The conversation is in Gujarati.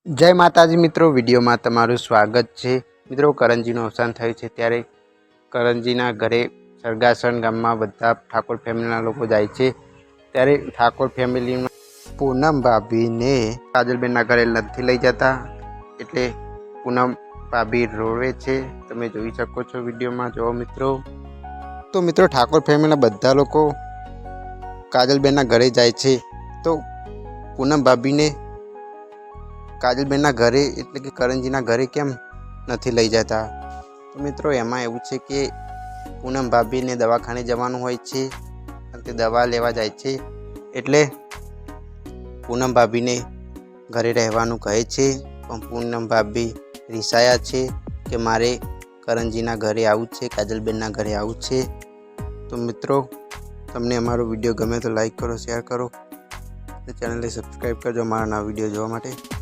જય માતાજી મિત્રો, વિડીયોમાં તમારું સ્વાગત છે। મિત્રો, કરંજીનું અવસાન થયું છે ત્યારે કરંજીના ઘરે સરગાસણ ગામમાં બધા ઠાકોર ફેમિલીના લોકો જાય છે। ત્યારે ઠાકોર ફેમિલીમાં પૂનમ ભાભીને કાજલબેનના ઘરે નથી લઈ જતા, એટલે પૂનમ ભાભી રોવે છે। તમે જોઈ શકો છો વિડીયોમાં। જો મિત્રો, તો મિત્રો ઠાકોર ફેમિલીના બધા લોકો કાજલબેનના ઘરે જાય છે, તો પૂનમ ભાભીને કાજલબેનના ઘરે એટલે કે કરંજીના ઘરે કેમ નથી લઈ જતા? તો મિત્રો એમાં એવું છે કે પૂનમ ભાભીને દવાખાને જવાનું હોય છે અને તે દવા લેવા જાય છે, એટલે પૂનમ ભાભીને ઘરે રહેવાનું કહે છે। પણ પૂનમ ભાભી રિસાયા છે કે મારે કરંજીના ઘરે આવવું છે, કાજલબેનના ઘરે આવવું છે। તો મિત્રો, તમને અમારો વિડીયો ગમે તો લાઈક કરો, શેર કરો અને ચેનલને સબસ્ક્રાઈબ કરજો અમારા નવા વિડીયો જોવા માટે।